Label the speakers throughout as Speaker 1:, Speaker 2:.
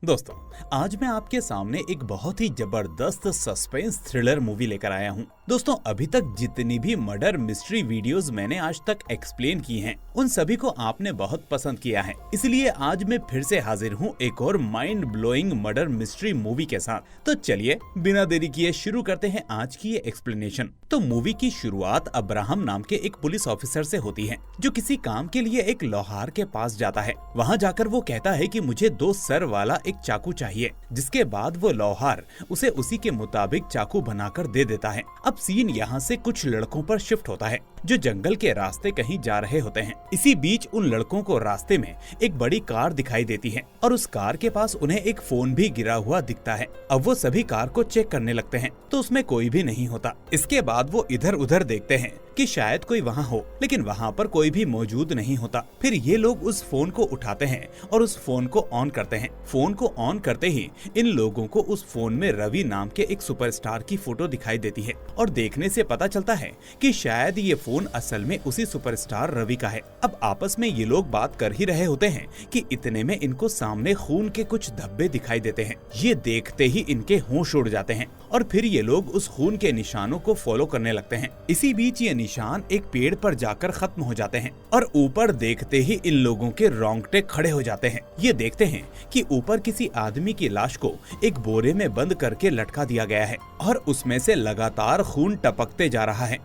Speaker 1: दोस्तों, आज मैं आपके सामने एक बहुत ही जबरदस्त सस्पेंस थ्रिलर मूवी लेकर आया हूँ। दोस्तों, अभी तक जितनी भी मर्डर मिस्ट्री वीडियोस मैंने आज तक एक्सप्लेन की हैं, उन सभी को आपने बहुत पसंद किया है। इसलिए आज मैं फिर से हाजिर हूँ एक और mind blowing murder mystery movie के साथ। तो चलिए बिना देरी किए शुरू करते हैं आज की ये एक्सप्लेनेशन। तो मूवी की शुरुआत अब्राहम नाम के एक पुलिस ऑफिसर से होती है, जो किसी काम के लिए एक लोहार के पास जाता है। वहाँ जाकर वो कहता है कि मुझे 2 सर वाला एक चाकू चाहिए, जिसके बाद वो लोहार उसे उसी के मुताबिक चाकू बनाकर दे देता है। अब सीन यहाँ से कुछ लड़कों पर शिफ्ट होता है, जो जंगल के रास्ते कहीं जा रहे होते हैं। इसी बीच उन लड़कों को रास्ते में एक बड़ी कार दिखाई देती है और उस कार के पास उन्हें एक फोन भी गिरा हुआ दिखता है। अब वो सभी कार को चेक करने लगते हैं, तो उसमें कोई भी नहीं होता। इसके बाद वो इधर उधर देखते हैं कि शायद कोई वहाँ हो, लेकिन वहाँ पर कोई भी मौजूद नहीं होता। फिर ये लोग उस फोन को उठाते हैं और उस फोन को ऑन करते हैं। फोन को ऑन करते ही इन लोगों को उस फोन में रवि नाम के एक सुपरस्टार की फोटो दिखाई देती है और देखने से पता चलता है कि शायद ये फोन असल में उसी सुपरस्टार रवि का है। अब आपस में ये लोग बात कर ही रहे होते हैं कि इतने में इनको सामने खून के कुछ धब्बे दिखाई देते हैं। ये देखते ही इनके होश उड़ जाते हैं और फिर ये लोग उस खून के निशानों को फॉलो करने लगते हैं। इसी बीच ये निशान एक पेड़ पर जाकर खत्म हो जाते हैं और ऊपर देखते ही इन लोगों के रोंगटे खड़े हो जाते हैं। ये देखते हैं कि ऊपर किसी आदमी की लाश को एक बोरे में बंद करके लटका दिया गया है और उसमें से लगातार खून टपकते जा रहा है।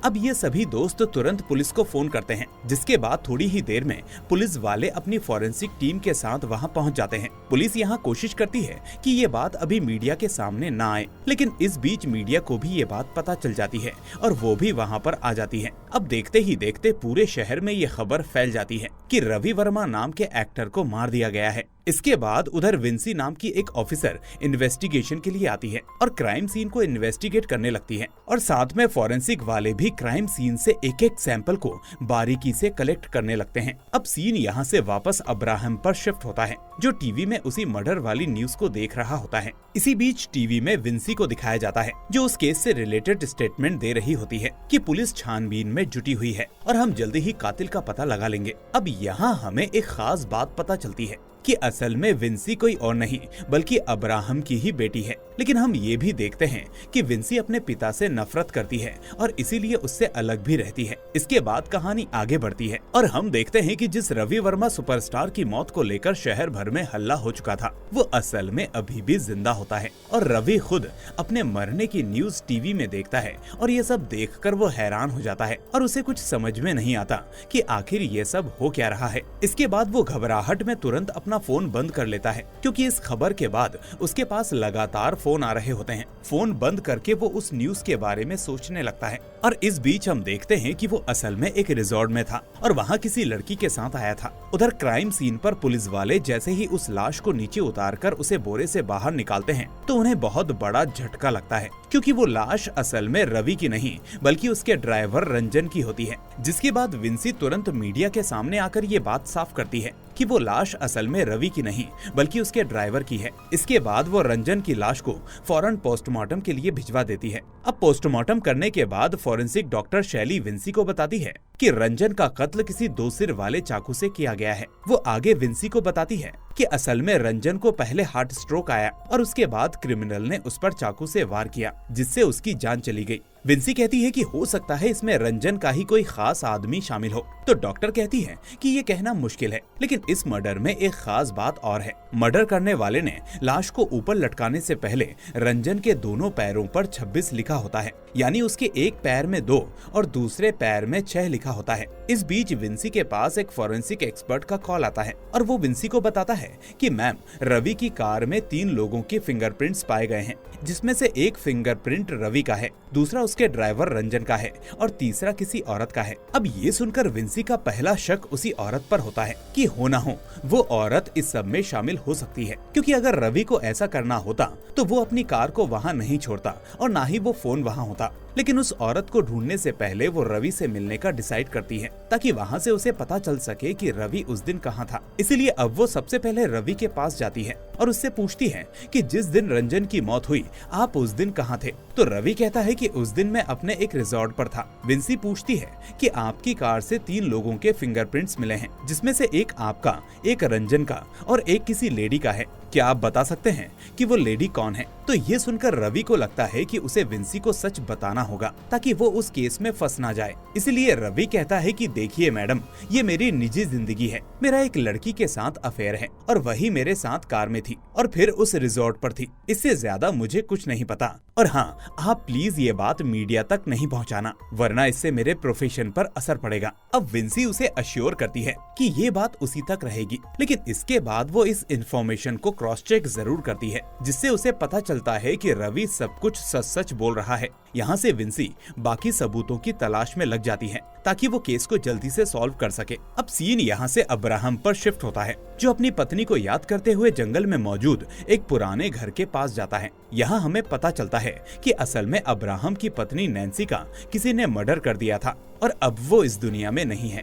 Speaker 1: अब ये सभी दोस्त तुरंत पुलिस को फोन करते हैं, जिसके बाद थोड़ी ही देर में पुलिस वाले अपनी फॉरेंसिक टीम के साथ वहां पहुंच जाते हैं। पुलिस यहां कोशिश करती है कि ये बात अभी मीडिया के सामने ना आए, लेकिन इस बीच मीडिया को भी ये बात पता चल जाती है और वो भी वहां पर आ जाती है। अब देखते ही देखते पूरे शहर में ये खबर फैल जाती है कि रवि वर्मा नाम के एक्टर को मार दिया गया है। इसके बाद उधर विंसी नाम की एक ऑफिसर इन्वेस्टिगेशन के लिए आती है और क्राइम सीन को इन्वेस्टिगेट करने लगती है और साथ में फॉरेंसिक वाले भी क्राइम सीन से एक एक सैंपल को बारीकी से कलेक्ट करने लगते हैं। अब सीन यहाँ से वापस अब्राहम पर शिफ्ट होता है, जो टीवी में उसी मर्डर वाली न्यूज को देख रहा होता है। इसी बीच टीवी में विंसी को दिखाया जाता है, जो उस केस से रिलेटेड स्टेटमेंट दे रही होती है कि पुलिस छानबीन में जुटी हुई है और हम जल्दी ही कातिल का पता लगा लेंगे। अब यहाँ हमें एक खास बात पता चलती है कि असल में विंसी कोई और नहीं बल्कि अब्राहम की ही बेटी है। लेकिन हम ये भी देखते हैं कि विंसी अपने पिता से नफरत करती है और इसीलिए उससे अलग भी रहती है। इसके बाद कहानी आगे बढ़ती है और हम देखते हैं कि जिस रवि वर्मा सुपरस्टार की मौत को लेकर शहर भर में हल्ला हो चुका था, वो असल में अभी भी जिंदा होता है और रवि खुद अपने मरने की न्यूज टीवी में देखता है और ये सब देखकर वो हैरान हो जाता है और उसे कुछ समझ में नहीं आता कि आखिर ये सब हो क्या रहा है। इसके बाद वो घबराहट में तुरंत अपना फोन बंद कर लेता है, क्योंकि इस खबर के बाद उसके पास लगातार फोन आ रहे होते हैं। फोन बंद करके वो उस न्यूज के बारे में सोचने लगता है और इस बीच हम देखते हैं कि वो असल में एक रिजॉर्ट में था और वहाँ किसी लड़की के साथ आया था। उधर क्राइम सीन पर पुलिस वाले जैसे ही उस लाश को नीचे उतारकर उसे बोरे से बाहर निकालते हैं, तो उन्हें बहुत बड़ा झटका लगता है, क्योंकि वो लाश असल में रवि की नहीं बल्कि उसके ड्राइवर रंजन की होती है। जिसके बाद विंसी तुरंत मीडिया के सामने आकर ये बात साफ करती है कि वो लाश असल में रवि की नहीं बल्कि उसके ड्राइवर की है। इसके बाद वो रंजन की लाश को फौरन पोस्टमार्टम के लिए भिजवा देती है। अब पोस्टमार्टम करने के बाद फॉरेंसिक डॉक्टर शैली विंसी को बताती है कि रंजन का कत्ल किसी 2 सिर वाले चाकू से किया गया है। वो आगे विंसी को बताती है कि असल में रंजन को पहले हार्ट स्ट्रोक आया और उसके बाद क्रिमिनल ने उस पर चाकू से वार किया, जिससे उसकी जान चली गई। विंसी कहती है कि हो सकता है इसमें रंजन का ही कोई खास आदमी शामिल हो, तो डॉक्टर कहती है कि ये कहना मुश्किल है, लेकिन इस मर्डर में एक खास बात और है। मर्डर करने वाले ने लाश को ऊपर लटकाने से पहले रंजन के दोनों पैरों पर 26 लिखा होता है, यानी उसके एक पैर में 2 और दूसरे पैर में 6 लिखा होता है। इस बीच विंसी के पास एक फॉरेंसिक एक्सपर्ट का कॉल आता है और वो विंसी को बताता है कि मैम, रवि की कार में 3 लोगों के फिंगरप्रिंट्स पाए गए हैं, जिसमें से एक फिंगरप्रिंट रवि का है, दूसरा उसके ड्राइवर रंजन का है और तीसरा किसी औरत का है। अब ये सुनकर विंसी का पहला शक उसी औरत पर होता है कि हो ना हो वो औरत इस सब में शामिल हो सकती है, क्योंकि अगर रवि को ऐसा करना होता तो वो अपनी कार को वहाँ नहीं छोड़ता और ना ही वो फोन वहाँ होता। लेकिन उस औरत को ढूंढने से पहले वो रवि से मिलने का डिसाइड करती है, ताकि वहाँ से उसे पता चल सके कि रवि उस दिन कहाँ था। इसीलिए अब वो सबसे पहले रवि के पास जाती है और उससे पूछती है कि जिस दिन रंजन की मौत हुई आप उस दिन कहाँ थे। तो रवि कहता है कि उस दिन मैं अपने एक रिजॉर्ट पर था। विंसी पूछती है कि आपकी कार से 3 लोगों के फिंगरप्रिंट्स मिले हैं, जिसमें से एक आपका, एक रंजन का और एक किसी लेडी का है। क्या आप बता सकते हैं कि वो लेडी कौन है? तो ये सुनकर रवि को लगता है कि उसे विंसी को सच बताना होगा ताकि वो उस केस में फंस ना जाए। इसलिए रवि कहता है कि देखिए मैडम, ये मेरी निजी जिंदगी है। मेरा एक लड़की के साथ अफेयर है और वही मेरे साथ कार में थी और फिर उस रिजॉर्ट पर थी। इससे ज्यादा मुझे कुछ नहीं पता। और हाँ, आप प्लीज ये बात मीडिया तक नहीं पहुंचाना, वरना इससे मेरे प्रोफेशन पर असर पड़ेगा। अब विंसी उसे अश्योर करती है कि ये बात उसी तक रहेगी, लेकिन इसके बाद वो इस इंफॉर्मेशन को क्रॉस चेक जरूर करती है, जिससे उसे पता चलता है कि रवि सब कुछ सच सच बोल रहा है। यहाँ से विंसी बाकी सबूतों की तलाश में लग जाती है ताकि वो केस को जल्दी से सॉल्व कर सके। अब सीन यहाँ से अब्राहम पर शिफ्ट होता है, जो अपनी पत्नी को याद करते हुए जंगल में मौजूद एक पुराने घर के पास जाता है। यहाँ हमें पता चलता है कि असल में अब्राहम की पत्नी नैन्सी का किसी ने मर्डर कर दिया था और अब वो इस दुनिया में नहीं है।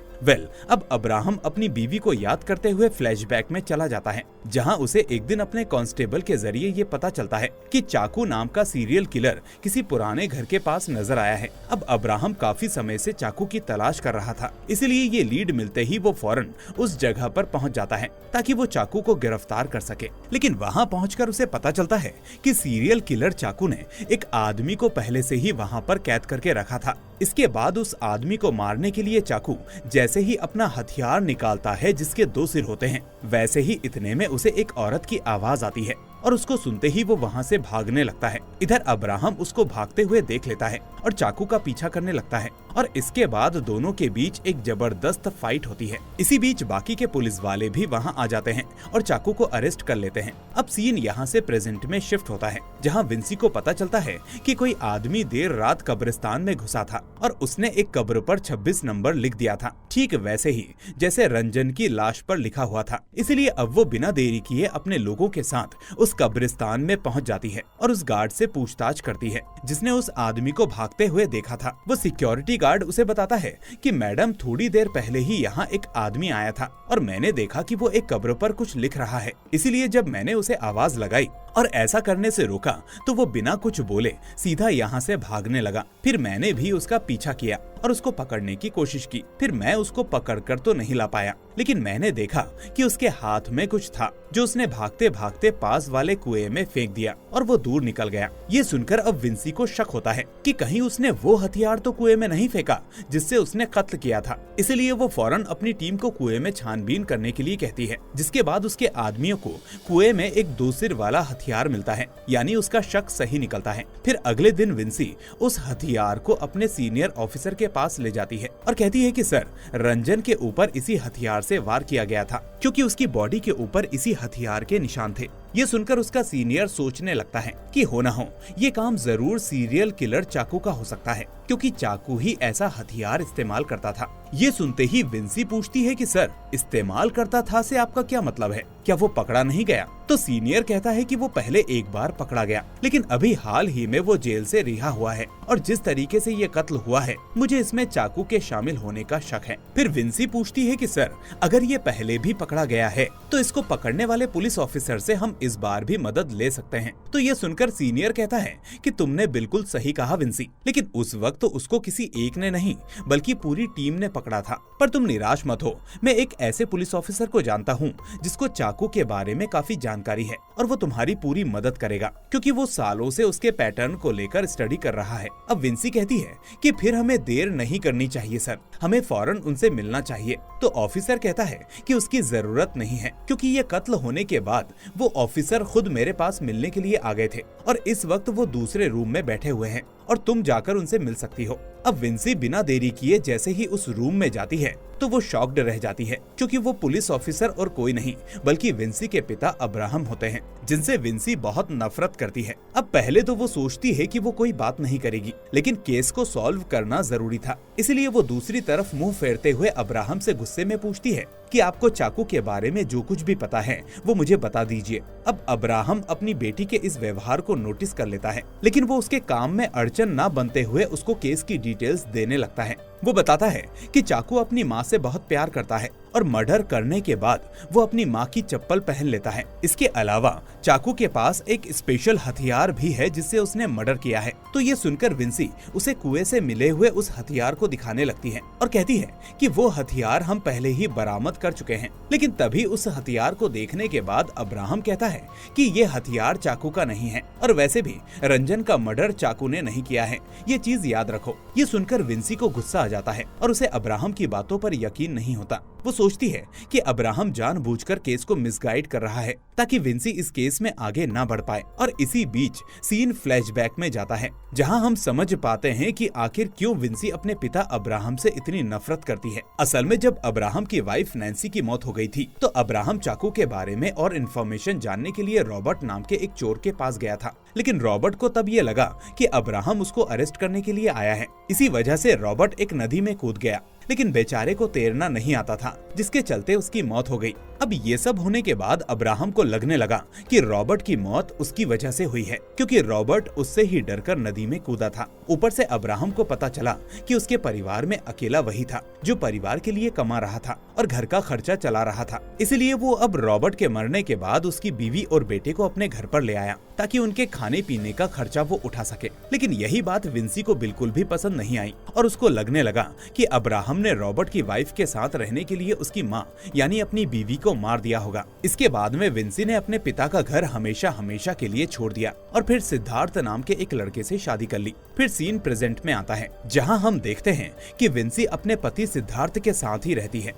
Speaker 1: अब अब्राहम अपनी बीवी को याद करते हुए फ्लैशबैक में चला जाता है, जहाँ उसे एक दिन अपने कांस्टेबल के जरिए ये पता चलता है कि चाकू नाम का सीरियल किलर किसी पुराने घर के पास नजर आया है। अब अब्राहम काफी समय से चाकू की तलाश कर रहा था, इसलिए ये लीड मिलते ही वो फौरन उस जगह पर पहुंच जाता है ताकि वो चाकू को गिरफ्तार कर सके। लेकिन वहां पहुंचकर उसे पता चलता है कि सीरियल किलर चाकू ने एक आदमी को पहले से ही वहां पर कैद करके रखा था। इसके बाद उस आदमी को मारने के लिए चाकू जैसे ही अपना हथियार निकालता है जिसके 2 सिर होते हैं, वैसे ही इतने में उसे एक औरत की आवाज आती है और उसको सुनते ही वो वहाँ से भागने लगता है। इधर अब्राहम उसको भागते हुए देख लेता है और चाकू का पीछा करने लगता है और इसके बाद दोनों के बीच एक जबरदस्त फाइट होती है। इसी बीच बाकी के पुलिस वाले भी वहाँ आ जाते हैं और चाकू को अरेस्ट कर लेते हैं। अब सीन यहाँ से प्रेजेंट में शिफ्ट होता है, जहाँ विंसी को पता चलता है कि कोई आदमी देर रात कब्रिस्तान में घुसा था और उसने एक कब्र पर 26 नंबर लिख दिया था, ठीक वैसे ही जैसे रंजन की लाश पर लिखा हुआ था। इसलिए अब वो बिना देरी किए अपने लोगों के साथ उस कब्रिस्तान में पहुंच जाती है और उस गार्ड से पूछताछ करती है जिसने उस आदमी को भागते हुए देखा था। वो सिक्योरिटी गार्ड उसे बताता है कि मैडम, थोड़ी देर पहले ही यहाँ एक आदमी आया था और मैंने देखा कि वो एक कब्र पर कुछ लिख रहा है, इसलिए जब मैंने उसे आवाज लगाई और ऐसा करने से रोका तो वो बिना कुछ बोले सीधा यहाँ से भागने लगा। फिर मैंने भी उसका पीछा किया और उसको पकड़ने की कोशिश की। फिर मैं उसको पकड़कर तो नहीं ला पाया, लेकिन मैंने देखा कि उसके हाथ में कुछ था जो उसने भागते भागते पास वाले कुएं में फेंक दिया और वो दूर निकल गया। ये सुनकर अब विंसी को शक होता है कि कहीं उसने वो हथियार तो कुएं में नहीं फेंका जिससे उसने कत्ल किया था। इसलिए वो फौरन अपनी टीम को कुएं में छानबीन करने के लिए कहती है, जिसके बाद उसके आदमियों को कुएं में एक 2 सिर वाला हथियार मिलता है, यानी उसका शक सही निकलता है। फिर अगले दिन विंसी उस हथियार को अपने सीनियर ऑफिसर के पास ले जाती है और कहती है कि सर, रंजन के ऊपर इसी हथियार से वार किया गया था क्योंकि उसकी बॉडी के ऊपर इसी हथियार के निशान थे। ये सुनकर उसका सीनियर सोचने लगता है कि हो ना हो ये काम जरूर सीरियल किलर चाकू का हो सकता है, क्योंकि चाकू ही ऐसा हथियार इस्तेमाल करता था। ये सुनते ही विंसी पूछती है कि सर, इस्तेमाल करता था से आपका क्या मतलब है? क्या वो पकड़ा नहीं गया? तो सीनियर कहता है कि वो पहले एक बार पकड़ा गया, लेकिन अभी हाल ही में वो जेल से रिहा हुआ है और जिस तरीके से ये कत्ल हुआ है मुझे इसमें चाकू के शामिल होने का शक है। फिर विंसी पूछती है कि सर, अगर ये पहले भी पकड़ा गया है तो इसको पकड़ने वाले पुलिस ऑफिसर से हम इस बार भी मदद ले सकते हैं। तो ये सुनकर सीनियर कहता है कि तुमने बिल्कुल सही कहा विंसी, लेकिन उस वक्त तो उसको किसी एक ने नहीं बल्कि पूरी टीम ने पकड़ा था। पर तुम निराश मत हो, मैं एक ऐसे पुलिस ऑफिसर को जानता हूँ जिसको चाकू के बारे में काफी जानकारी है और वो तुम्हारी पूरी मदद करेगा, क्योंकि वो सालों से उसके पैटर्न को लेकर स्टडी कर रहा है। अब विंसी कहती है कि फिर हमें देर नहीं करनी चाहिए सर, हमें फौरन उनसे मिलना चाहिए। तो ऑफिसर कहता है कि उसकी जरूरत नहीं है, क्योंकि ये कत्ल होने के बाद वो ऑफिसर खुद मेरे पास मिलने के लिए आ गए थे और इस वक्त वो दूसरे रूम में बैठे हुए हैं और तुम जाकर उनसे मिल सकती हो। अब विंसी बिना देरी किए जैसे ही उस रूम में जाती है तो वो शॉक्ड रह जाती है, क्योंकि वो पुलिस ऑफिसर और कोई नहीं बल्कि विंसी के पिता अब्राहम होते हैं, जिनसे विंसी बहुत नफरत करती है। अब पहले तो वो सोचती है कि वो कोई बात नहीं करेगी, लेकिन केस को सॉल्व करना जरूरी था, इसलिए वो दूसरी तरफ मुंह फेरते हुए अब्राहम से गुस्से में पूछती है कि आपको चाकू के बारे में जो कुछ भी पता है वो मुझे बता दीजिए। अब अब्राहम अपनी बेटी के इस व्यवहार को नोटिस कर लेता है, लेकिन वो उसके काम में अड़चन न बनते हुए उसको केस की डिटेल्स देने लगता है। वो बताता है कि चाकू अपनी माँ से बहुत प्यार करता है और मर्डर करने के बाद वो अपनी माँ की चप्पल पहन लेता है। इसके अलावा चाकू के पास एक स्पेशल हथियार भी है जिससे उसने मर्डर किया है। तो ये सुनकर विंसी उसे कुएं से मिले हुए उस हथियार को दिखाने लगती है और कहती है कि वो हथियार हम पहले ही बरामद कर चुके हैं। लेकिन तभी उस हथियार को देखने के बाद अब्राहम कहता है कि ये हथियार चाकू का नहीं है और वैसे भी रंजन का मर्डर चाकू ने नहीं किया है, ये चीज याद रखो। ये सुनकर विंसी को गुस्सा आ जाता है और उसे अब्राहम की बातों पर यकीन नहीं होता। वो सोचती है कि अब्राहम जानबूझकर केस को मिसगाइड कर रहा है ताकि विंसी इस केस में आगे ना बढ़ पाए। और इसी बीच सीन फ्लैशबैक में जाता है जहां हम समझ पाते हैं कि आखिर क्यों विंसी अपने पिता अब्राहम से इतनी नफरत करती है। असल में जब अब्राहम की वाइफ नैन्सी की मौत हो गई थी तो अब्राहम चाकू के बारे में और इन्फॉर्मेशन जानने के लिए रॉबर्ट नाम के एक चोर के पास गया था। लेकिन रॉबर्ट को तब ये लगा कि अब्राहम उसको अरेस्ट करने के लिए आया है। इसी वजह से रॉबर्ट एक नदी में कूद गया, लेकिन बेचारे को तैरना नहीं आता था जिसके चलते उसकी मौत हो गई। अब ये सब होने के बाद अब्राहम को लगने लगा कि रॉबर्ट की मौत उसकी वजह से हुई है क्योंकि रॉबर्ट उससे ही डरकर नदी में कूदा था। ऊपर से अब्राहम को पता चला कि उसके परिवार में अकेला वही था जो परिवार के लिए कमा रहा था और घर का खर्चा चला रहा था। इसलिए वो अब रॉबर्ट के मरने के बाद उसकी बीवी और बेटे को अपने घर पर ले आया ताकि उनके खाने पीने का खर्चा वो उठा सके। लेकिन यही बात विंसी को बिल्कुल भी पसंद नहीं आई और उसको लगने लगा कि अब्राहम ने रॉबर्ट की वाइफ के साथ रहने के लिए उसकी माँ यानी अपनी बीवी को मार दिया होगा। इसके बाद में विंसी ने अपने पिता का घर हमेशा हमेशा के लिए छोड़ दिया और फिर सिद्धार्थ नाम के एक लड़के से शादी कर ली। फिर सीन प्रेजेंट में आता है जहाँ हम देखते हैं कि विंसी अपने पति सिद्धार्थ के साथ ही रहती है।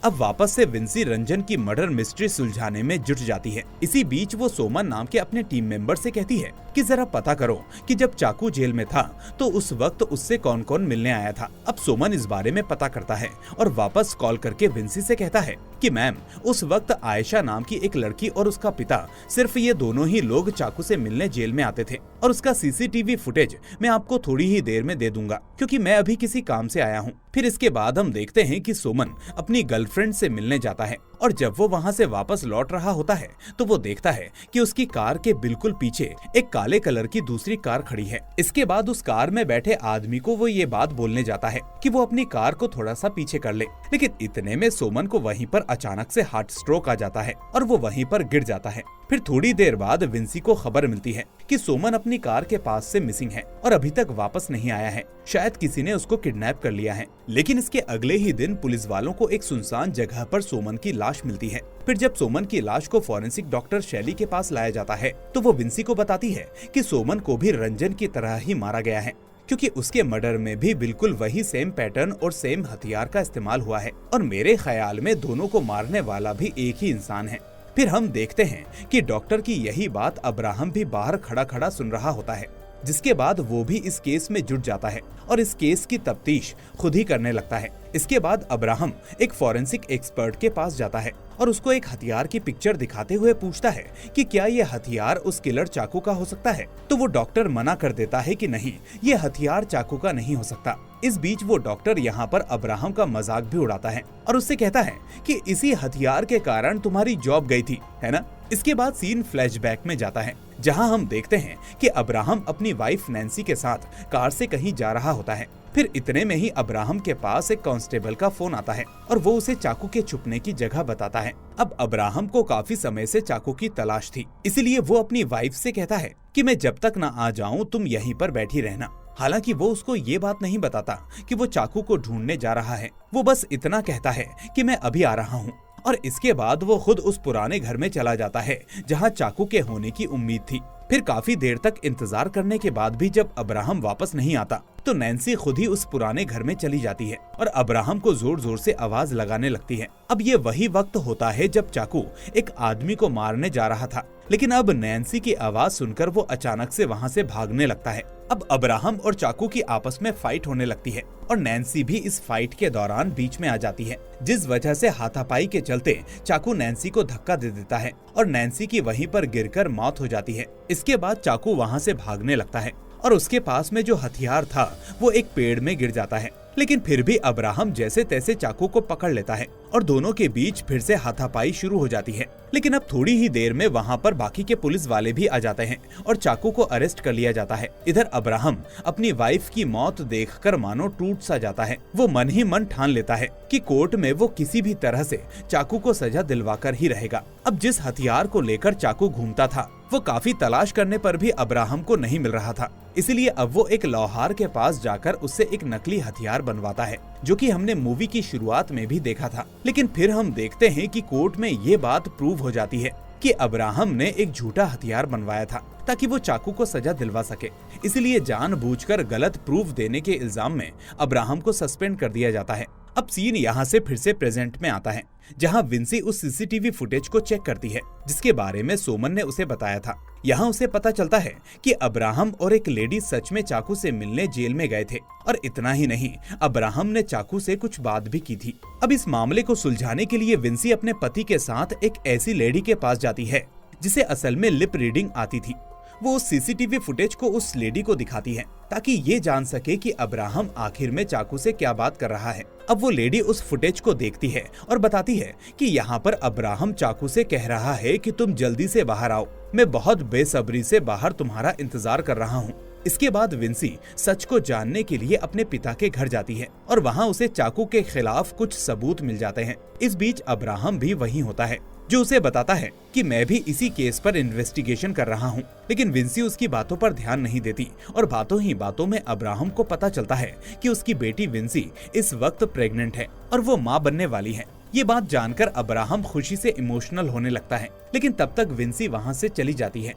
Speaker 1: अब वापस से विंसी रंजन की मर्डर मिस्ट्री सुलझाने में जुट जाती है। इसी बीच वो सोमन नाम के अपने टीम मेंबर से कहती है कि जरा पता करो कि जब चाकू जेल में था तो उस वक्त उससे कौन कौन मिलने आया था। अब सोमन इस बारे में पता करता है और वापस कॉल करके विंसी से कहता है कि मैम उस वक्त आयशा नाम की एक लड़की और उसका पिता सिर्फ ये दोनों ही लोग चाकू से मिलने जेल में आते थे और उसका सीसीटीवी फुटेज मैं आपको थोड़ी ही देर में दे दूंगा क्योंकि मैं अभी किसी काम से आया हूँ। फिर इसके बाद हम देखते हैं कि सोमन अपनी गर्लफ्रेंड से मिलने जाता है और जब वो वहाँ से वापस लौट रहा होता है तो वो देखता है कि उसकी कार के बिल्कुल पीछे एक काले कलर की दूसरी कार खड़ी है। इसके बाद उस कार में बैठे आदमी को वो ये बात बोलने जाता है कि वो अपनी कार को थोड़ा सा पीछे कर ले, लेकिन इतने में सोमन को वहीं पर अचानक से हार्ट स्ट्रोक आ जाता है और वो वहीं पर गिर जाता है। फिर थोड़ी देर बाद विंसी को खबर मिलती है कि सोमन अपनी कार के पास से मिसिंग है और अभी तक वापस नहीं आया है, शायद किसी ने उसको किडनैप कर लिया है। लेकिन इसके अगले ही दिन पुलिस वालों को एक सुनसान जगह पर सोमन की लाश मिलती है। फिर जब सोमन की लाश को फॉरेंसिक डॉक्टर शैली के पास लाया जाता है तो वो विंसी को बताती है कि सोमन को भी रंजन की तरह ही मारा गया है क्योंकि उसके मर्डर में भी बिल्कुल वही सेम पैटर्न और सेम हथियार का इस्तेमाल हुआ है और मेरे ख्याल में दोनों को मारने वाला भी एक ही इंसान है। फिर हम देखते हैं कि डॉक्टर की यही बात अब्राहम भी बाहर खड़ा खड़ा सुन रहा होता है, जिसके बाद वो भी इस केस में जुट जाता है और इस केस की तफ्तीश खुद ही करने लगता है। इसके बाद अब्राहम एक फॉरेंसिक एक्सपर्ट के पास जाता है और उसको एक हथियार की पिक्चर दिखाते हुए पूछता है कि क्या ये हथियार उस किलर चाकू का हो सकता है। तो वो डॉक्टर मना कर देता है कि नहीं, ये हथियार चाकू का नहीं हो सकता। इस बीच वो डॉक्टर यहाँ पर अब्राहम का मजाक भी उड़ाता है और उससे कहता है कि इसी हथियार के कारण तुम्हारी जॉब गई थी, है ना। इसके बाद सीन फ्लैशबैक में जाता है जहां हम देखते हैं कि अब्राहम अपनी वाइफ नैन्सी के साथ कार से कहीं जा रहा होता है। फिर इतने में ही अब्राहम के पास एक कांस्टेबल का फोन आता है और वो उसे चाकू के छुपने की जगह बताता है। अब अब्राहम को काफी समय से चाकू की तलाश थी, इसलिए वो अपनी वाइफ से कहता है कि मैं जब तक ना आ जाऊं तुम यहीं पर बैठी रहना। हालांकि वो उसको ये बात नहीं बताता कि वो चाकू को ढूंढने जा रहा है, वो बस इतना कहता है कि मैं अभी आ रहा हूँ। और इसके बाद वो खुद उस पुराने घर में चला जाता है जहाँ चाकू के होने की उम्मीद थी। फिर काफी देर तक इंतजार करने के बाद भी जब अब्राहम वापस नहीं आता तो नैन्सी खुद ही उस पुराने घर में चली जाती है और अब्राहम को जोर जोर से आवाज लगाने लगती है। अब ये वही वक्त होता है जब चाकू एक आदमी को मारने जा रहा था, लेकिन अब नैन्सी की आवाज सुनकर वो अचानक से वहाँ से भागने लगता है। अब अब्राहम और चाकू की आपस में फाइट होने लगती है और नैन्सी भी इस फाइट के दौरान बीच में आ जाती है, जिस वजह से हाथापाई के चलते चाकू नैन्सी को धक्का दे देता है और नैन्सी की वहीं पर गिरकर मौत हो जाती है। इसके बाद चाकू वहाँ से भागने लगता है और उसके पास में जो हथियार था वो एक पेड़ में गिर जाता है। लेकिन फिर भी अब्राहम जैसे तैसे चाकू को पकड़ लेता है और दोनों के बीच फिर से हाथापाई शुरू हो जाती है। लेकिन अब थोड़ी ही देर में वहाँ पर बाकी के पुलिस वाले भी आ जाते हैं और चाकू को अरेस्ट कर लिया जाता है। इधर अब्राहम अपनी वाइफ की मौत देखकर मानो टूट सा जाता है। वो मन ही मन ठान लेता है कि कोर्ट में वो किसी भी तरह से चाकू को सजा दिलवाकर ही रहेगा। अब जिस हथियार को लेकर चाकू घूमता था वो काफी तलाश करने पर भी अब्राहम को नहीं मिल रहा था, इसलिए अब वो एक लोहार के पास जाकर उससे एक नकली हथियार बनवाता है, जो कि हमने मूवी की शुरुआत में भी देखा था। लेकिन फिर हम देखते हैं कि कोर्ट में ये बात प्रूव हो जाती है कि अब्राहम ने एक झूठा हथियार बनवाया था ताकि वो चाकू को सजा दिलवा सके। इसलिए जानबूझकर गलत प्रूफ देने के इल्जाम में अब्राहम को सस्पेंड कर दिया जाता है। अब सीन यहाँ से फिर से प्रेजेंट में आता है, जहाँ विंसी उस सीसीटीवी फुटेज को चेक करती है जिसके बारे में सोमन ने उसे बताया था। यहाँ उसे पता चलता है कि अब्राहम और एक लेडी सच में चाकू से मिलने जेल में गए थे, और इतना ही नहीं, अब्राहम ने चाकू से कुछ बात भी की थी। अब इस मामले को सुलझाने के लिए विंसी अपने पति के साथ एक ऐसी लेडी के पास जाती है जिसे असल में लिप रीडिंग आती थी। वो उस सीसीटीवी फुटेज को उस लेडी को दिखाती है ताकि ये जान सके कि अब्राहम आखिर में चाकू से क्या बात कर रहा है। अब वो लेडी उस फुटेज को देखती है और बताती है कि यहाँ पर अब्राहम चाकू से कह रहा है कि तुम जल्दी से बाहर आओ, मैं बहुत बेसब्री से बाहर तुम्हारा इंतजार कर रहा हूँ। इसके बाद विंसी सच को जानने के लिए अपने पिता के घर जाती है और वहाँ उसे चाकू के खिलाफ कुछ सबूत मिल जाते हैं। इस बीच अब्राहम भी वहीं होता है, जो उसे बताता है कि मैं भी इसी केस पर इन्वेस्टिगेशन कर रहा हूँ। लेकिन विंसी उसकी बातों पर ध्यान नहीं देती और बातों ही बातों में अब्राहम को पता चलता है कि उसकी बेटी विंसी इस वक्त प्रेग्नेंट है और वो माँ बनने वाली है। ये बात जानकर अब्राहम खुशी से इमोशनल होने लगता है, लेकिन तब तक विंसी वहाँ से चली जाती है।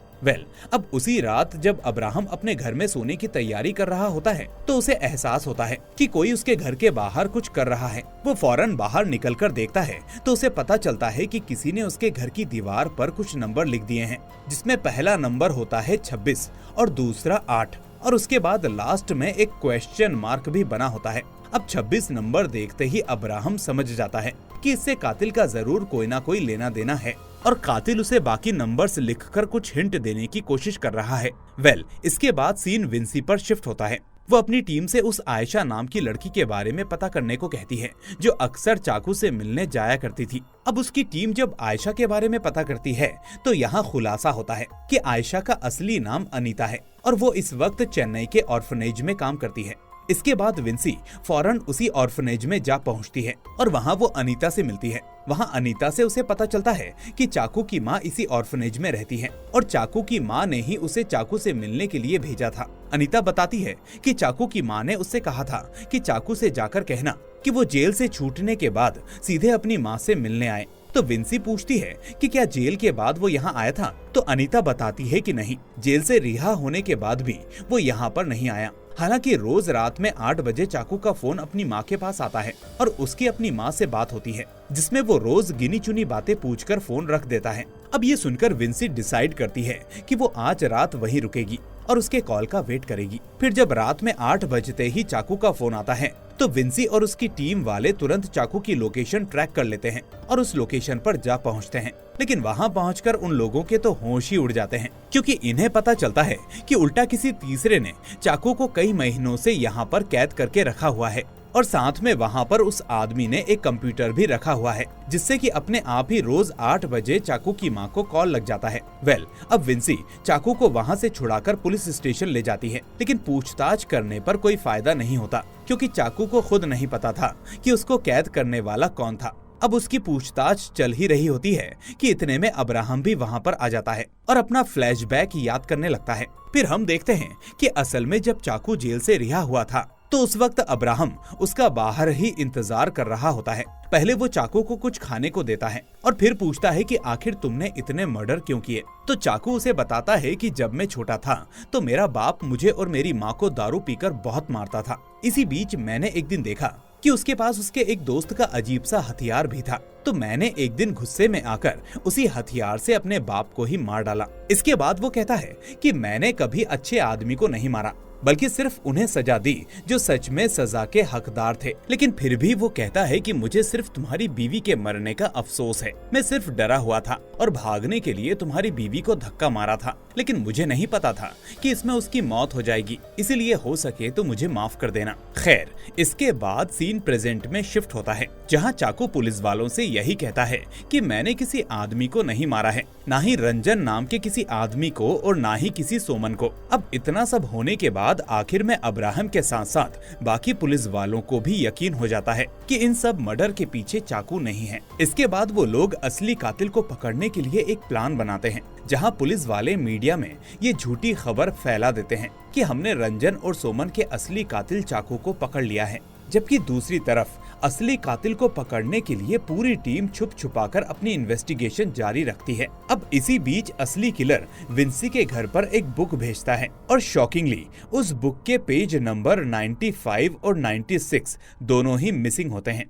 Speaker 1: अब उसी रात जब अब्राहम अपने घर में सोने की तैयारी कर रहा होता है तो उसे एहसास होता है कि कोई उसके घर के बाहर कुछ कर रहा है। वो फौरन बाहर निकलकर देखता है तो उसे पता चलता है कि किसी ने उसके घर की दीवार पर कुछ नंबर लिख दिए हैं, जिसमें पहला नंबर होता है 26 और दूसरा 8, और उसके बाद लास्ट में एक क्वेश्चन मार्क भी बना होता है। अब 26 नंबर देखते ही अब्राहम समझ जाता है कि इससे कातिल का जरूर कोई ना कोई लेना देना है और कातिल उसे बाकी नंबर्स लिखकर कुछ हिंट देने की कोशिश कर रहा है। इसके बाद सीन विंसी पर शिफ्ट होता है। वो अपनी टीम से उस आयशा नाम की लड़की के बारे में पता करने को कहती है, जो अक्सर चाकू से मिलने जाया करती थी। अब उसकी टीम जब आयशा के बारे में पता करती है तो यहाँ खुलासा होता है कि आयशा का असली नाम अनीता है और वो इस वक्त चेन्नई के ऑर्फनेज में काम करती है। इसके बाद विंसी फौरन उसी ऑर्फनेज में जा पहुंचती है और वहां वो अनीता से मिलती है। वहां अनीता से उसे पता चलता है कि चाकू की माँ इसी ऑर्फनेज में रहती है और चाकू की माँ ने ही उसे चाकू से मिलने के लिए भेजा था। अनीता बताती है कि चाकू की माँ ने उससे कहा था कि चाकू से जाकर कहना कि वो जेल से छूटने के बाद सीधे अपनी माँ से मिलने आए। तो विंसी पूछती है कि क्या जेल के बाद वो यहाँ आया था, तो अनीता बताती है कि नहीं, जेल से रिहा होने के बाद भी वो यहाँ पर नहीं आया। हालांकि रोज रात में 8 बजे चाकू का फोन अपनी माँ के पास आता है और उसकी अपनी माँ से बात होती है, जिसमें वो रोज गिनी चुनी बातें पूछकर फोन रख देता है। अब ये सुनकर विंसी डिसाइड करती है कि वो आज रात वहीं रुकेगी और उसके कॉल का वेट करेगी। फिर जब रात में 8 बजते ही चाकू का फोन आता है तो विंसी और उसकी टीम वाले तुरंत चाकू की लोकेशन ट्रैक कर लेते हैं और उस लोकेशन पर जा पहुंचते हैं। लेकिन वहां पहुंचकर उन लोगों के तो होश ही उड़ जाते हैं, क्योंकि इन्हें पता चलता है कि उल्टा किसी तीसरे ने चाकू को कई महीनों से यहाँ पर कैद करके रखा हुआ है और साथ में वहाँ पर उस आदमी ने एक कंप्यूटर भी रखा हुआ है, जिससे कि अपने आप ही रोज 8 बजे चाकू की माँ को कॉल लग जाता है। अब विंसी चाकू को वहाँ से छुड़ाकर पुलिस स्टेशन ले जाती है, लेकिन पूछताछ करने पर कोई फायदा नहीं होता, क्योंकि चाकू को खुद नहीं पता था कि उसको कैद करने वाला कौन था। अब उसकी पूछताछ चल ही रही होती है कि इतने में अब्राहम भी वहाँ पर आ जाता है और अपना फ्लैशबैक याद करने लगता है। फिर हम देखते हैं कि असल में जब चाकू जेल से रिहा हुआ था तो उस वक्त अब्राहम उसका बाहर ही इंतजार कर रहा होता है। पहले वो चाकू को कुछ खाने को देता है और फिर पूछता है कि आखिर तुमने इतने मर्डर क्यों किए। तो चाकू उसे बताता है कि जब मैं छोटा था तो मेरा बाप मुझे और मेरी माँ को दारू पीकर बहुत मारता था। इसी बीच मैंने एक दिन देखा कि उसके पास उसके एक दोस्त का अजीब सा हथियार भी था, तो मैंने एक दिन गुस्से में आकर उसी हथियार से अपने बाप को ही मार डाला। इसके बाद वो कहता है कि मैंने कभी अच्छे आदमी को नहीं मारा, बल्कि सिर्फ उन्हें सजा दी जो सच में सजा के हकदार थे। लेकिन फिर भी वो कहता है कि मुझे सिर्फ तुम्हारी बीवी के मरने का अफसोस है। मैं सिर्फ डरा हुआ था और भागने के लिए तुम्हारी बीवी को धक्का मारा था, लेकिन मुझे नहीं पता था कि इसमें उसकी मौत हो जाएगी, इसीलिए हो सके तो मुझे माफ कर देना। खैर, इसके बाद सीन प्रेजेंट में शिफ्ट होता है, जहाँ चाकू पुलिस वालों से यही कहता है कि मैंने किसी आदमी को नहीं मारा है, ना ही रंजन नाम के किसी आदमी को और ना ही किसी सोमन को। अब इतना सब होने के बाद आखिर में अब्राहम के साथ साथ बाकी पुलिस वालों को भी यकीन हो जाता है कि इन सब मर्डर के पीछे चाकू नहीं है। इसके बाद वो लोग असली कातिल को पकड़ने के लिए एक प्लान बनाते हैं, जहां पुलिस वाले मीडिया में ये झूठी खबर फैला देते हैं कि हमने रंजन और सोमन के असली कातिल चाकू को पकड़ लिया है, जबकि दूसरी तरफ असली कातिल को पकड़ने के लिए पूरी टीम छुप छुपाकर अपनी इन्वेस्टिगेशन जारी रखती है। अब इसी बीच असली किलर विंसी के घर पर एक बुक भेजता है और शॉकिंगली उस बुक के पेज नंबर 95 और 96 दोनों ही मिसिंग होते हैं।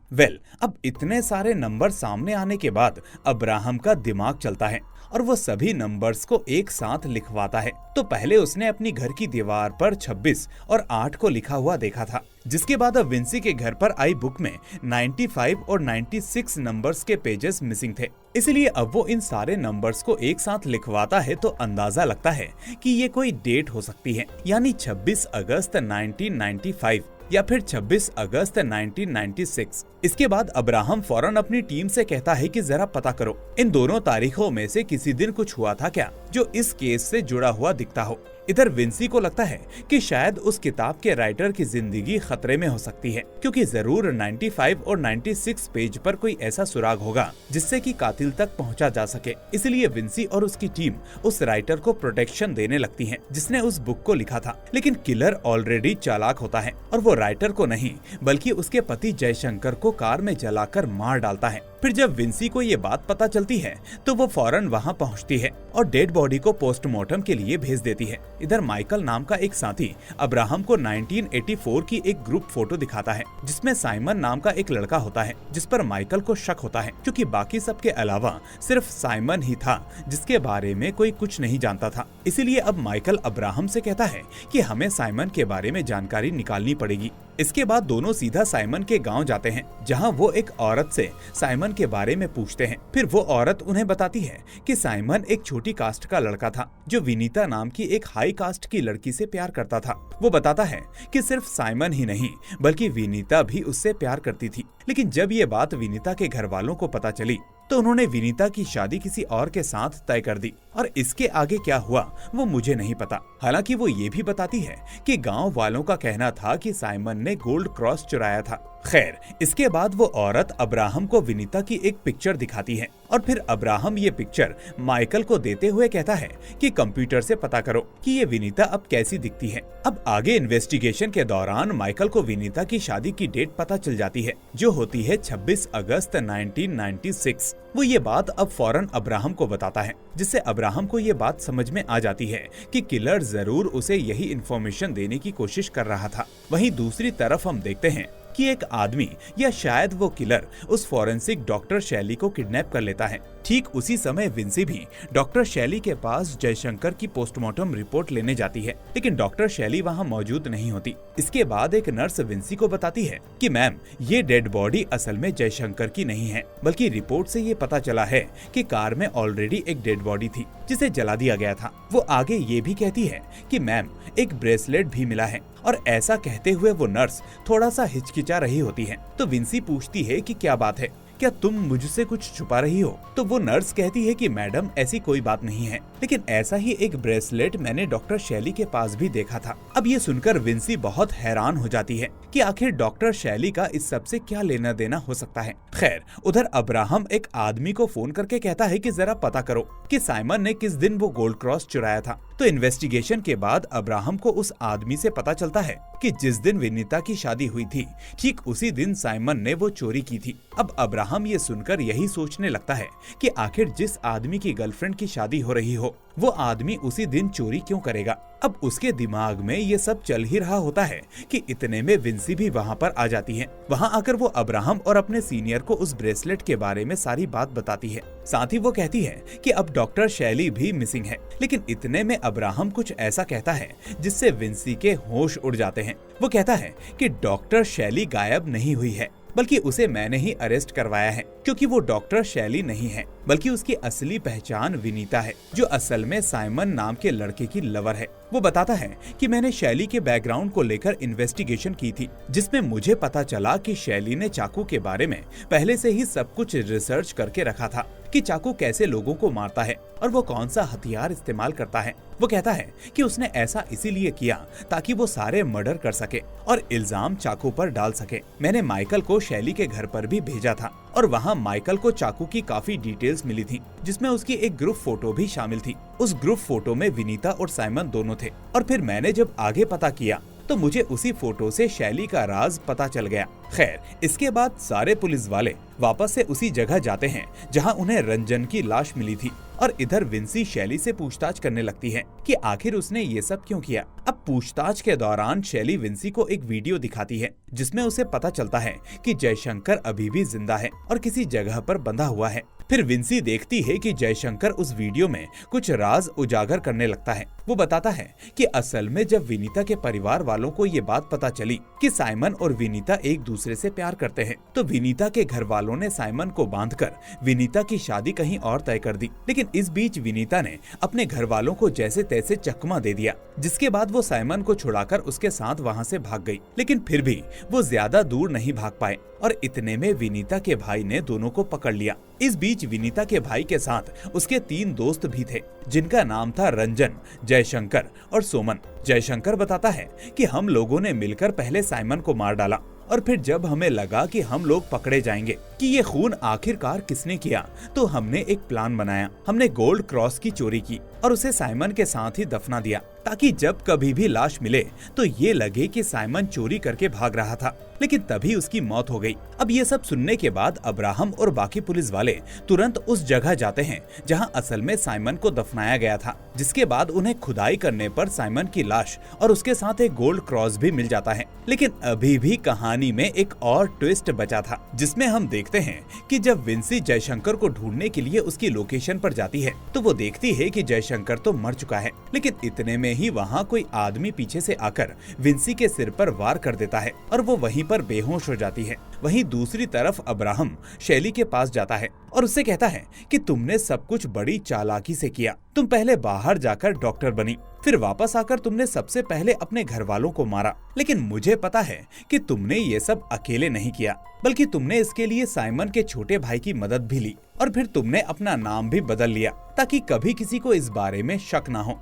Speaker 1: अब इतने सारे नंबर सामने आने के बाद अब्राहम का दिमाग चलता है और वो सभी नंबर्स को एक साथ लिखवाता है। तो पहले उसने अपनी घर की दीवार पर 26 और 8 को लिखा हुआ देखा था, जिसके बाद अब विंसी के घर पर आई बुक में 95 और 96 नंबर्स के पेजेस मिसिंग थे। इसलिए अब वो इन सारे नंबर्स को एक साथ लिखवाता है तो अंदाजा लगता है कि ये कोई डेट हो सकती है, यानी 26 अगस्त 1995 या फिर 26 अगस्त 1996। इसके बाद अब्राहम फौरन अपनी टीम से कहता है कि जरा पता करो, इन दोनों तारीखों में से किसी दिन कुछ हुआ था क्या जो इस केस से जुड़ा हुआ दिखता हो। इधर विंसी को लगता है कि शायद उस किताब के राइटर की जिंदगी खतरे में हो सकती है, क्योंकि जरूर 95 और 96 पेज पर कोई ऐसा सुराग होगा जिससे कि कातिल तक पहुंचा जा सके। इसलिए विंसी और उसकी टीम उस राइटर को प्रोटेक्शन देने लगती है जिसने उस बुक को लिखा था। लेकिन किलर ऑलरेडी चालाक होता है और वो राइटर को नहीं बल्कि उसके पति जयशंकर को कार में जलाकर मार डालता है। फिर जब विंसी को ये बात पता चलती है तो वो फौरन वहाँ पहुँचती है और डेड बॉडी को पोस्टमार्टम के लिए भेज देती है। इधर माइकल नाम का एक साथी अब्राहम को 1984 की एक ग्रुप फोटो दिखाता है, जिसमें साइमन नाम का एक लड़का होता है, जिस पर माइकल को शक होता है, क्योंकि बाकी सब के अलावा सिर्फ साइमन ही था जिसके बारे में कोई कुछ नहीं जानता था। इसीलिए अब माइकल अब्राहम से कहता है कि हमें साइमन के बारे में जानकारी निकालनी पड़ेगी। इसके बाद दोनों सीधा साइमन के गांव जाते हैं, जहां वो एक औरत से साइमन के बारे में पूछते हैं। फिर वो औरत उन्हें बताती है कि साइमन एक छोटी कास्ट का लड़का था जो विनीता नाम की एक हाई कास्ट की लड़की से प्यार करता था। वो बताता है कि सिर्फ साइमन ही नहीं बल्कि विनीता भी उससे प्यार करती थी। लेकिन जब ये बात विनीता के घर वालों को पता चली तो उन्होंने विनीता की शादी किसी और के साथ तय कर दी, और इसके आगे क्या हुआ वो मुझे नहीं पता। हालांकि वो ये भी बताती है कि गांव वालों का कहना था कि साइमन ने गोल्ड क्रॉस चुराया था। खैर, इसके बाद वो औरत अब्राहम को विनीता की एक पिक्चर दिखाती है और फिर अब्राहम ये पिक्चर माइकल को देते हुए कहता है कि कंप्यूटर से पता करो कि ये विनीता अब कैसी दिखती है। अब आगे इन्वेस्टिगेशन के दौरान माइकल को विनीता की शादी की डेट पता चल जाती है, जो होती है 26 अगस्त 1996। वो ये बात अब फौरन अब्राहम को बताता है, जिससे अब्राहम को ये बात समझ में आ जाती है कि किलर जरूर उसे यही इन्फॉर्मेशन देने की कोशिश कर रहा था। वहीं दूसरी तरफ हम देखते हैं कि एक आदमी या शायद वो किलर उस फॉरेंसिक डॉक्टर शैली को किडनैप कर लेता है। ठीक उसी समय विंसी भी डॉक्टर शैली के पास जयशंकर की पोस्टमार्टम रिपोर्ट लेने जाती है, लेकिन डॉक्टर शैली वहाँ मौजूद नहीं होती। इसके बाद एक नर्स विंसी को बताती है कि मैम, ये डेड बॉडी असल में जयशंकर की नहीं है, बल्कि रिपोर्ट से ये पता चला है कि कार में ऑलरेडी एक डेड बॉडी थी जिसे जला दिया गया था। वो आगे ये भी कहती है कि मैम, एक ब्रेसलेट भी मिला है, और ऐसा कहते हुए वो नर्स थोड़ा सा हिचकिचा रही होती है। तो विंसी पूछती है कि क्या बात है, क्या तुम मुझसे कुछ छुपा रही हो? तो वो नर्स कहती है कि मैडम, ऐसी कोई बात नहीं है, लेकिन ऐसा ही एक ब्रेसलेट मैंने डॉक्टर शैली के पास भी देखा था। अब ये सुनकर विंसी बहुत हैरान हो जाती है कि आखिर डॉक्टर शैली का इस सब से क्या लेना देना हो सकता है। खैर, उधर अब्राहम एक आदमी को फोन करके कहता है कि जरा पता करो कि साइमन ने किस दिन वो गोल्ड क्रॉस चुराया था। तो इन्वेस्टिगेशन के बाद अब्राहम को उस आदमी से पता चलता है कि जिस दिन विनीता की शादी हुई थी, ठीक उसी दिन साइमन ने वो चोरी की थी। अब अब्राहम अब्राहम ये सुनकर यही सोचने लगता है कि आखिर जिस आदमी की गर्लफ्रेंड की शादी हो रही हो वो आदमी उसी दिन चोरी क्यों करेगा। अब उसके दिमाग में ये सब चल ही रहा होता है कि इतने में विंसी भी वहाँ पर आ जाती है। वहाँ आकर वो अब्राहम और अपने सीनियर को उस ब्रेसलेट के बारे में सारी बात बताती है। साथ ही वो कहती है कि अब डॉक्टर शैली भी मिसिंग है। लेकिन इतने में अब्राहम कुछ ऐसा कहता है जिससे विंसी के होश उड़ जाते हैं। वो कहता है कि डॉक्टर शैली गायब नहीं हुई है, बल्कि उसे मैंने ही अरेस्ट करवाया है, क्योंकि वो डॉक्टर शैली नहीं है बल्कि उसकी असली पहचान विनीता है, जो असल में साइमन नाम के लड़के की लवर है। वो बताता है कि मैंने शैली के बैकग्राउंड को लेकर इन्वेस्टिगेशन की थी, जिसमें मुझे पता चला कि शैली ने चाकू के बारे में पहले से ही सब कुछ रिसर्च करके रखा था कि चाकू कैसे लोगों को मारता है और वो कौन सा हथियार इस्तेमाल करता है। वो कहता है कि उसने ऐसा इसीलिए किया ताकि वो सारे मर्डर कर सके और इल्जाम चाकू पर डाल सके। मैंने माइकल को शैली के घर पर भी भेजा था और वहाँ माइकल को चाकू की काफी डिटेल्स मिली थी, जिसमें उसकी एक ग्रुप फोटो भी शामिल थी। उस ग्रुप फोटो में विनीता और साइमन दोनों थे। और फिर मैंने जब आगे पता किया तो मुझे उसी फोटो से शैली का राज पता चल गया। खैर, इसके बाद सारे पुलिस वाले वापस से उसी जगह जाते हैं जहां उन्हें रंजन की लाश मिली थी और इधर विंसी शैली से पूछताछ करने लगती है कि आखिर उसने ये सब क्यों किया। अब पूछताछ के दौरान शैली विंसी को एक वीडियो दिखाती है जिसमें उसे पता चलता है कि जयशंकर अभी भी जिंदा है और किसी जगह पर बंधा हुआ है। फिर विंसी देखती है कि जयशंकर उस वीडियो में कुछ राज उजागर करने लगता है। वो बताता है कि असल में जब विनीता के परिवार वालों को ये बात पता चली कि साइमन और विनीता एक दूसरे से प्यार करते हैं, तो विनीता के घर वालों ने साइमन को बांधकर विनीता की शादी कहीं और तय कर दी। लेकिन इस बीच विनीता ने अपने घर वालों को जैसे तैसे चकमा दे दिया, जिसके बाद वो साइमन को छुड़ाकर उसके साथ वहाँ से भाग गई। लेकिन फिर भी वो ज्यादा दूर नहीं भाग पाए और इतने में विनीता के भाई ने दोनों को पकड़ लिया। इस बीच विनीता के भाई के साथ उसके 3 दोस्त भी थे, जिनका नाम था रंजन, जयशंकर और सोमन। जयशंकर बताता है कि हम लोगों ने मिलकर पहले साइमन को मार डाला और फिर जब हमें लगा कि हम लोग पकड़े जाएंगे कि ये खून आखिरकार किसने किया, तो हमने एक प्लान बनाया। हमने गोल्ड क्रॉस की चोरी की और उसे साइमन के साथ ही दफना दिया, ताकि जब कभी भी लाश मिले तो ये लगे कि साइमन चोरी करके भाग रहा था। लेकिन तभी उसकी मौत हो गई। अब ये सब सुनने के बाद अब्राहम और बाकी पुलिस वाले तुरंत उस जगह जाते हैं जहां असल में साइमन को दफनाया गया था, जिसके बाद उन्हें खुदाई करने पर साइमन की लाश और उसके साथ एक गोल्ड क्रॉस भी मिल जाता है। लेकिन अभी भी कहानी में एक और ट्विस्ट बचा था, जिसमें हम देखते हैं कि जब विंसी जयशंकर को ढूंढने के लिए उसकी लोकेशन पर जाती है तो वो देखती है कि जयशंकर तो मर चुका है। लेकिन इतने में ही वहाँ कोई आदमी पीछे से आकर विंसी के सिर पर वार कर देता है और वो वहीं पर बेहोश हो जाती है। वहीं दूसरी तरफ अब्राहम शैली के पास जाता है और उससे कहता है कि तुमने सब कुछ बड़ी चालाकी से किया। तुम पहले बाहर जाकर डॉक्टर बनी, फिर वापस आकर तुमने सबसे पहले अपने घर वालों को मारा। लेकिन मुझे पता है कि तुमने ये सब अकेले नहीं किया, बल्कि तुमने इसके लिए साइमन के छोटे भाई की मदद भी ली और फिर तुमने अपना नाम भी बदल लिया ताकि कभी किसी को इस बारे में शक ना हो।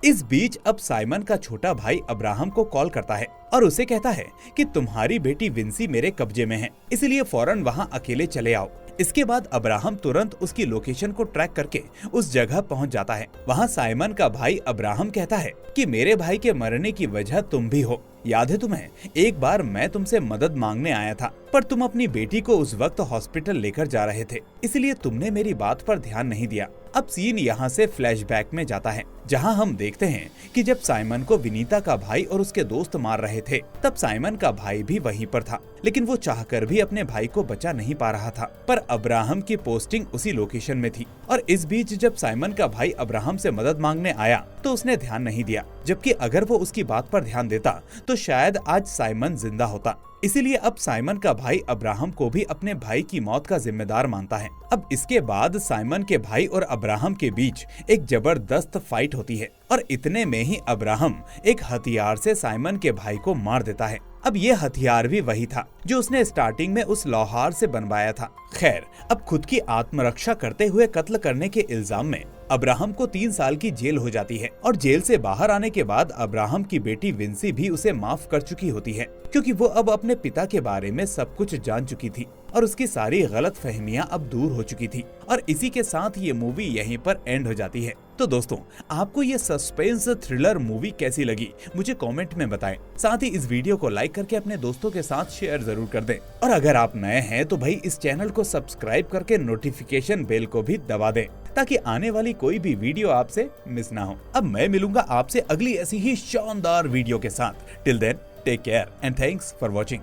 Speaker 1: इस बीच अब साइमन का छोटा भाई अब्राहम को कॉल करता है और उसे कहता है कि तुम्हारी बेटी विंसी मेरे कब्जे में है, इसलिए फौरन वहाँ अकेले चले आओ। इसके बाद अब्राहम तुरंत उसकी लोकेशन को ट्रैक करके उस जगह पहुंच जाता है। वहाँ साइमन का भाई अब्राहम कहता है कि मेरे भाई के मरने की वजह तुम भी हो। याद है तुम्हें, एक बार मैं तुमसे मदद मांगने आया था, पर तुम अपनी बेटी को उस वक्त हॉस्पिटल लेकर जा रहे थे, इसलिए तुमने मेरी बात पर ध्यान नहीं दिया। अब सीन यहाँ से फ्लैशबैक में जाता है, जहाँ हम देखते हैं कि जब साइमन को विनीता का भाई और उसके दोस्त मार रहे थे, तब साइमन का भाई भी वहीं पर था, लेकिन वो चाहकर भी अपने भाई को बचा नहीं पा रहा था। पर अब्राहम की पोस्टिंग उसी लोकेशन में थी और इस बीच जब साइमन का भाई अब्राहम से मदद मांगने आया तो उसने ध्यान नहीं दिया, जबकि अगर वो उसकी बात पर ध्यान देता तो शायद आज साइमन जिंदा होता। इसीलिए अब साइमन का भाई अब्राहम को भी अपने भाई की मौत का जिम्मेदार मानता है। अब इसके बाद साइमन के भाई और अब्राहम के बीच एक जबरदस्त फाइट होती है और इतने में ही अब्राहम एक हथियार से साइमन के भाई को मार देता है। अब ये हथियार भी वही था जो उसने स्टार्टिंग में उस लोहार से बनवाया था। खैर, अब खुद की आत्मरक्षा करते हुए कत्ल करने के इल्जाम में अब्राहम को 3 साल की जेल हो जाती है और जेल से बाहर आने के बाद अब्राहम की बेटी विंसी भी उसे माफ कर चुकी होती है, क्योंकि वो अब अपने पिता के बारे में सब कुछ जान चुकी थी। और उसकी सारी गलत फहमियां अब दूर हो चुकी थी और इसी के साथ ये मूवी यहीं पर एंड हो जाती है। तो दोस्तों, आपको ये सस्पेंस थ्रिलर मूवी कैसी लगी मुझे कमेंट में बताएं। साथ ही इस वीडियो को लाइक करके अपने दोस्तों के साथ शेयर जरूर कर दें और अगर आप नए हैं तो भाई इस चैनल को सब्सक्राइब करके नोटिफिकेशन बेल को भी दबा दें ताकि आने वाली कोई भी वीडियो आपसे मिस ना हो। अब मैं मिलूंगा आपसे अगली ऐसी ही शानदार वीडियो के साथ। Till then take care and thanks for watching.